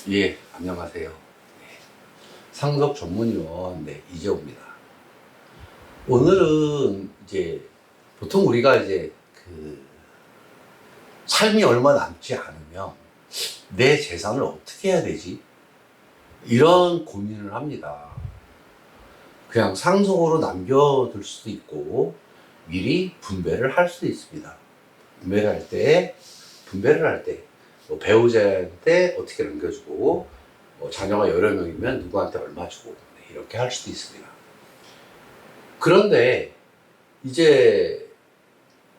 예, 안녕하세요. 네, 상속 전문위원 이재호입니다. 오늘은 이제 보통 우리가 이제 삶이 얼마 남지 않으면 내 재산을 어떻게 해야 되지? 이런 고민을 합니다. 그냥 상속으로 남겨둘 수도 있고 미리 분배를 할 수도 있습니다. 분배를 할 때 뭐 배우자한테 어떻게 남겨주고 자녀가 여러 명이면 누구한테 얼마 주고 이렇게 할 수도 있습니다. 그런데 이제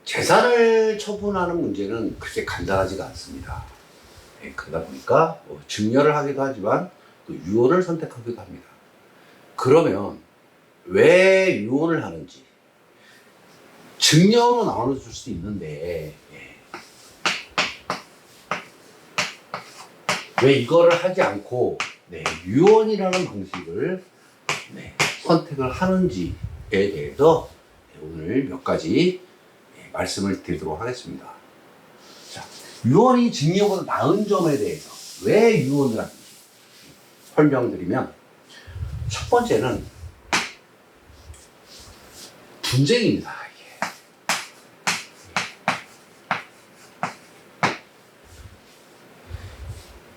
재산을 처분하는 문제는 그렇게 간단하지가 않습니다. 그러다 보니까 증여를 하기도 하지만 또 유언을 선택하기도 합니다. 그러면 왜 유언을 하는지, 증여로 나눠줄 수 있는데 왜 이거를 하지 않고 유언이라는 방식을 선택을 하는지에 대해서 오늘 몇 가지 말씀을 드리도록 하겠습니다. 자, 유언이 증여보다 나은 점에 대해서 왜 유언을 하는지 설명드리면, 첫 번째는 분쟁입니다.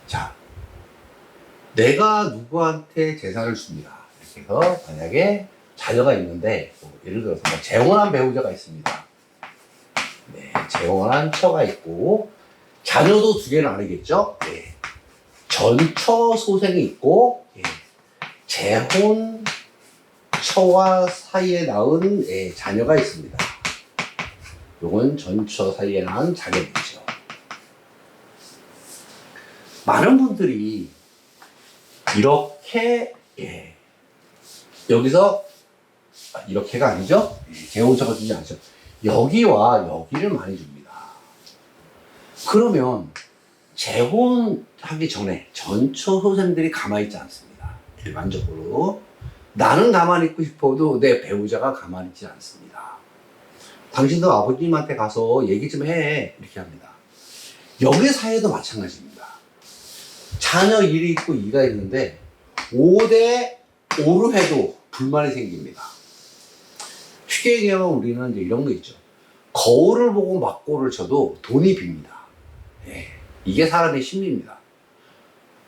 자, 내가 누구한테 재산을 줍니다. 이렇게 해서 만약에 자녀가 있는데 예를 들어서 재혼한 배우자가 있습니다. 재혼한 처가 있고 자녀도 두 개는 아니겠죠. 전처 소생이 있고 재혼 처와 사이에 낳은 자녀가 있습니다. 요건 전처 사이에 낳은 자녀이죠. 많은 분들이 이렇게 여기서 이렇게가 아니죠. 재혼처가 주지 않죠. 여기와 여기를 많이 줍니다. 그러면 재혼하기 전에 전처 소생들이 가만히 있지 않습니다. 일반적으로 나는 가만히 있고 싶어도 내 배우자가 가만히 있지 않습니다. 당신도 아버님한테 가서 얘기 좀 해, 이렇게 합니다. 여기 사회도 마찬가지입니다. 자녀 1이 있고 2가 있는데 5대 5로 해도 불만이 생깁니다. 쉽게 얘기하면 우리는 이제 이런 거 있죠. 거울을 보고 맞고를 쳐도 돈이 빕니다. 이게 사람의 심리입니다.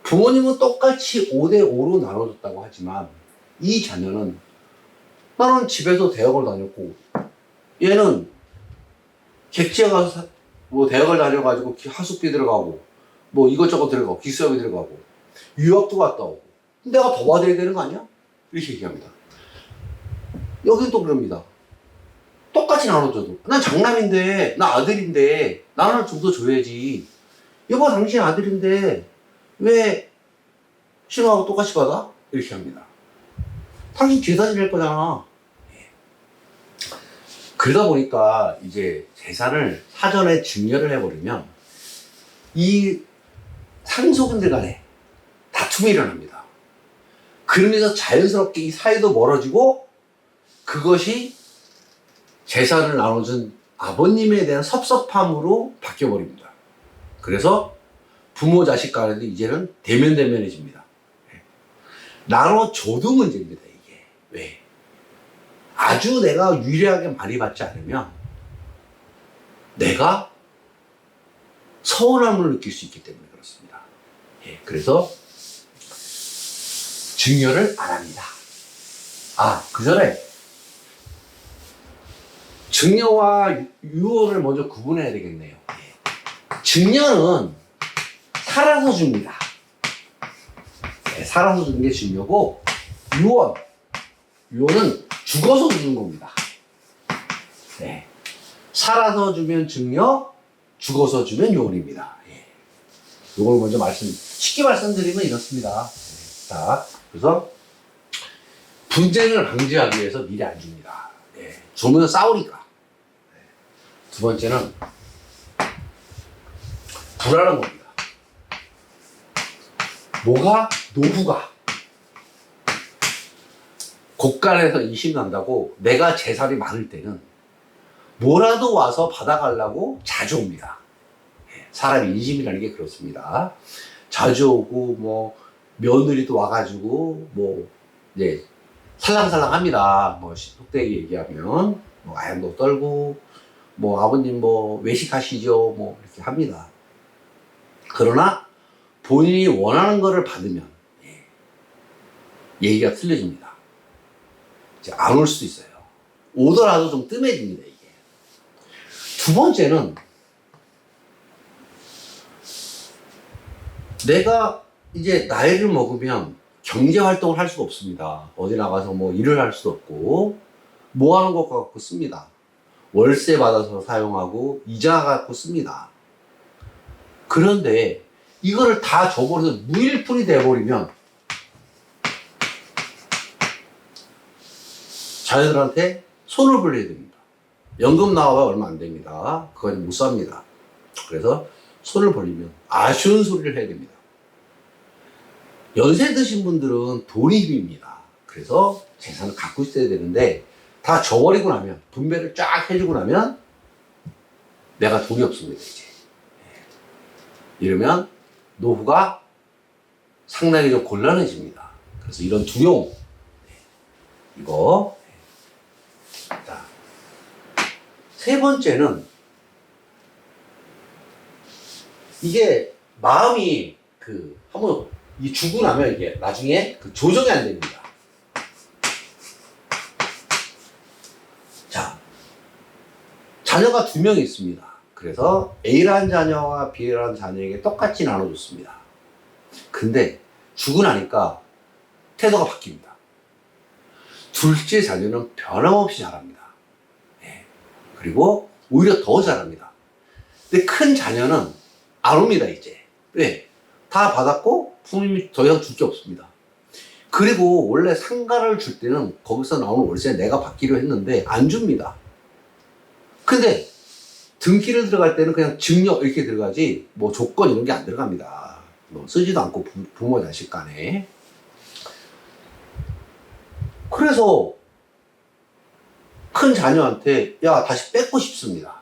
부모님은 똑같이 5대 5로 나눠줬다고 하지만 이 자녀는, 나는 집에서 대학을 다녔고 얘는 객지에 가서 대학을 다녀가지고 하숙비 들어가고 이것저것 들어가고 기수학비 들어가고 유학도 갔다 오고 내가 더 받아야 되는 거 아니야? 이렇게 얘기합니다. 여긴 또 그럽니다. 똑같이 나눠줘도 난 장남인데, 나 아들인데 나는 좀 더 줘야지. 여보, 당신 아들인데 왜 신호하고 똑같이 받아? 이렇게 합니다. 당신 제사 지낼 거잖아. 그러다 보니까 이제 재산을 사전에 증여를 해버리면 이 상속인들 간에 다툼이 일어납니다. 그러면서 자연스럽게 이 사이도 멀어지고 그것이 재산을 나눠준 아버님에 대한 섭섭함으로 바뀌어버립니다. 그래서 부모 자식 간에도 이제는 대면대면해집니다. 나눠줘도 문제입니다. 이게 왜? 아주 내가 유리하게 많이 받지 않으면 내가 서운함을 느낄 수 있기 때문에 그렇습니다. 그래서 증여를 안 합니다. 그 전에 증여와 유언을 먼저 구분해야 되겠네요. 증여는 살아서 줍니다. 살아서 주는 게 증여고, 유언은 죽어서 주는 겁니다. 살아서 주면 증여, 죽어서 주면 유언입니다. 이걸 먼저 쉽게 말씀드리면 이렇습니다. 자, 그래서 분쟁을 방지하기 위해서 미리 안 줍니다. 주면 싸우니까. 두 번째는 불안한 겁니다. 노후가 곳간에서 이심 난다고 내가 재산이 많을 때는 뭐라도 와서 받아가려고 자주 옵니다. 사람의 인심이라는 게 그렇습니다. 자주 오고, 뭐, 며느리도 와가지고, 뭐, 이제, 살랑살랑 합니다. 뭐, 속되게 얘기하면. 뭐, 아양도 떨고, 뭐, 아버님 뭐, 외식하시죠. 뭐, 이렇게 합니다. 그러나, 본인이 원하는 거를 받으면, 얘기가 틀려집니다. 이제 안 올 수도 있어요. 오더라도 좀 뜸해집니다, 이게. 두 번째는, 내가 이제 나이를 먹으면 경제 활동을 할 수가 없습니다. 어디 나가서 뭐 일을 할 수도 없고, 뭐 하는 것 갖고 씁니다. 월세 받아서 사용하고, 이자 갖고 씁니다. 그런데 이거를 다 줘버려서 무일푼이 돼버리면 자녀들한테 손을 벌려야 됩니다. 연금 나와봐 얼마 안 됩니다. 그건 못 삽니다. 그래서 손을 벌리면 아쉬운 소리를 해야 됩니다. 연세 드신 분들은 돈이 힘입니다. 그래서 재산을 갖고 있어야 되는데 다 줘버리고 나면, 분배를 쫙 해주고 나면 내가 돈이 없습니다, 이제. 이러면 노후가 상당히 좀 곤란해집니다. 그래서 이런 두려움, 이거. 자, 세 번째는 이게 마음이 한번 이 주고 나면 이게 나중에 조정이 안 됩니다. 자, 자녀가 2명이 있습니다. 그래서 A라는 자녀와 B라는 자녀에게 똑같이 나눠줬습니다. 근데 주고 나니까 태도가 바뀝니다. 둘째 자녀는 변함없이 잘합니다. 네. 그리고 오히려 더 잘합니다. 근데 큰 자녀는 안 옵니다, 이제. 왜? 다 받았고 부모님이 더 이상 줄 게 없습니다. 그리고 원래 상가를 줄 때는 거기서 나오는 월세 내가 받기로 했는데 안 줍니다. 근데 등기를 들어갈 때는 그냥 증여 이렇게 들어가지 뭐 조건 이런 게 안 들어갑니다. 뭐 쓰지도 않고 부모 자식 간에. 그래서 큰 자녀한테 야 다시 뺏고 싶습니다.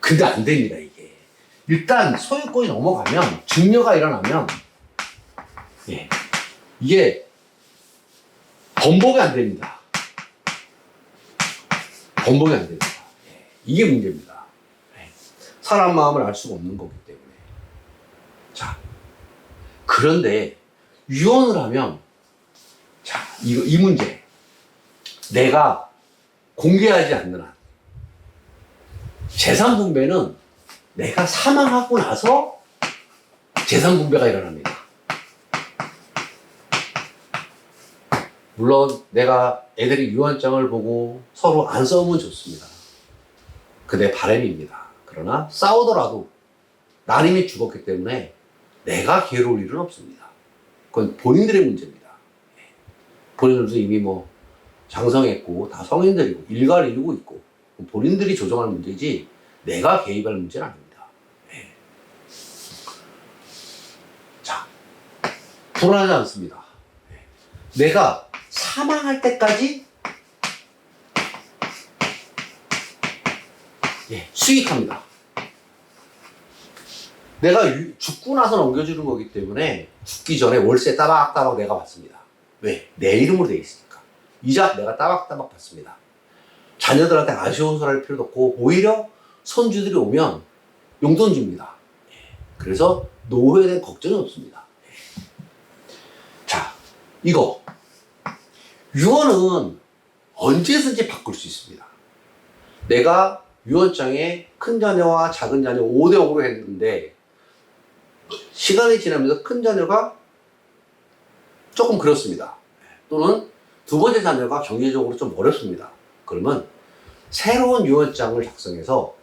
근데 안 됩니다, 이게. 일단 소유권이 넘어가면, 증여가 일어나면 이게 번복이 안 됩니다. 번복이 안 됩니다. 이게 문제입니다. 사람 마음을 알 수가 없는 거기 때문에. 자, 그런데 유언을 하면, 자, 이 문제. 내가 공개하지 않는 한 재산 분배는 내가 사망하고 나서 재산 분배가 일어납니다. 물론 내가 애들이 유언장을 보고 서로 안 싸우면 좋습니다. 그게 바람입니다. 그러나 싸우더라도 난 이미 죽었기 때문에 내가 괴로울 일은 없습니다. 그건 본인들의 문제입니다. 본인들도 이미 뭐 장성했고 다 성인들이고 일가를 이루고 있고 본인들이 조정할 문제지 내가 개입할 문제는 아닙니다. 자, 불안하지 않습니다. 내가 사망할 때까지 수익합니다. 내가 죽고 나서 넘겨주는 거기 때문에 죽기 전에 월세 따박따박 내가 받습니다. 왜? 내 이름으로 되어 있으니까. 이자 내가 따박따박 받습니다. 자녀들한테 아쉬운 소리 할 필요도 없고 오히려 손주들이 오면 용돈 줍니다. 그래서 노후에 대한 걱정이 없습니다. 자, 이거 유언은 언제든지 바꿀 수 있습니다. 내가 유언장에 큰 자녀와 작은 자녀 5대 5로 했는데 시간이 지나면서 큰 자녀가 조금 그렇습니다. 또는 두 번째 자녀가 경제적으로 좀 어렵습니다. 그러면 새로운 유언장을 작성해서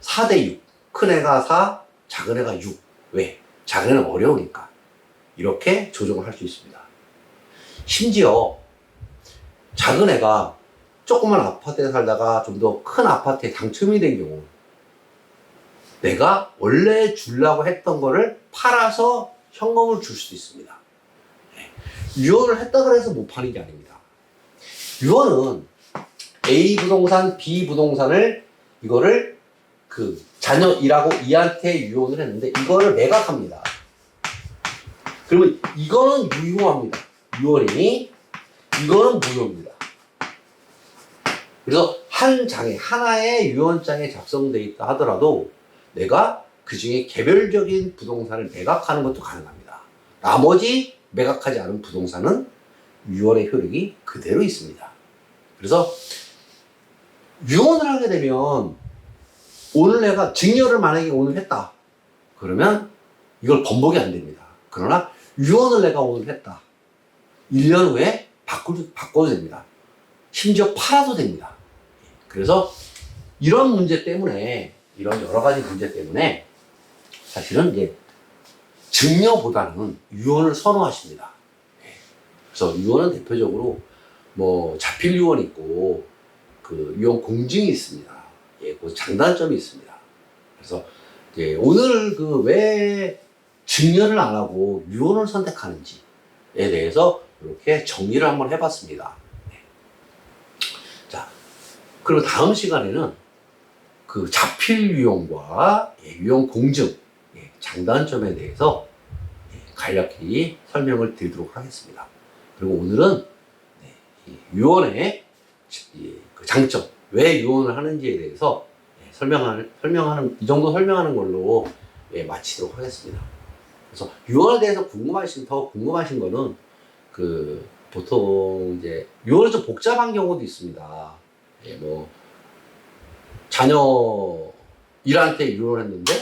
4대 6. 큰 애가 4, 작은 애가 6. 왜? 작은 애는 어려우니까. 이렇게 조정을 할 수 있습니다. 심지어 작은 애가 조그만 아파트에 살다가 좀 더 큰 아파트에 당첨이 된 경우 내가 원래 주려고 했던 거를 팔아서 현금을 줄 수도 있습니다. 유언을 했다 그래서 못 파는 게 아닙니다. 유언은 A 부동산, B 부동산을 이거를 자녀 1하고 2한테 유언을 했는데 이거를 매각합니다. 그러면 이거는 유효합니다. 유효니 이거는 무효입니다. 그래서 한 장에 하나의 유언장에 작성되어 있다 하더라도 내가 그 중에 개별적인 부동산을 매각하는 것도 가능합니다. 나머지 매각하지 않은 부동산은 유언의 효력이 그대로 있습니다. 그래서 유언을 하게 되면 오늘 내가 증여를 만약에 오늘 했다. 그러면 이걸 번복이 안 됩니다. 그러나 유언을 내가 오늘 했다. 1년 후에 바꿔도 됩니다. 심지어 팔아도 됩니다. 그래서 이런 문제 때문에, 이런 여러 가지 문제 때문에 사실은 이제 증여보다는 유언을 선호하십니다. 그래서 유언은 대표적으로 뭐 자필 유언이 있고 그 유언 공증이 있습니다. 예, 그 장단점이 있습니다. 그래서 이제 오늘 그 왜 증여를 안 하고 유언을 선택하는지에 대해서 이렇게 정리를 한번 해봤습니다. 자, 그리고 다음 시간에는 그 자필 유언과 유언 공증, 장단점에 대해서 간략히 설명을 드리도록 하겠습니다. 그리고 오늘은 유언의 그 장점, 왜 유언을 하는지에 대해서 설명하는 이 정도 설명하는 걸로 마치도록 하겠습니다. 그래서 유언에 대해서 더 궁금하신 거는 그 보통 이제 유언이 좀 복잡한 경우도 있습니다. 뭐 자녀 일한테 유언을 했는데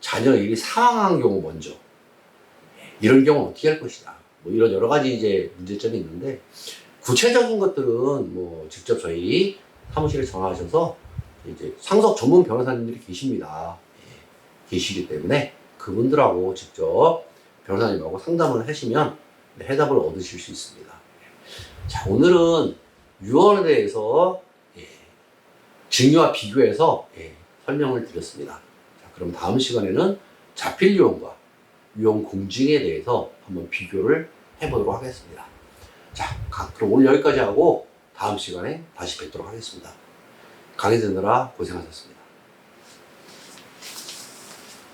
자녀 일이 사망한 경우 먼저 이런 경우는 어떻게 할 것이다. 뭐 이런 여러 가지 이제 문제점이 있는데 구체적인 것들은 뭐 직접 저희 사무실에 전화하셔서 이제 상속 전문 변호사님들이 계십니다. 계시기 때문에 그분들하고 직접 변호사님하고 상담을 하시면 해답을 얻으실 수 있습니다. 자, 오늘은 유언에 대해서 증여와 비교해서 설명을 드렸습니다. 자, 그럼 다음 시간에는 자필 유언과 유언 공증에 대해서 한번 비교를 해보도록 하겠습니다. 자, 그럼 오늘 여기까지 하고 다음 시간에 다시 뵙도록 하겠습니다. 강의 듣느라 고생하셨습니다.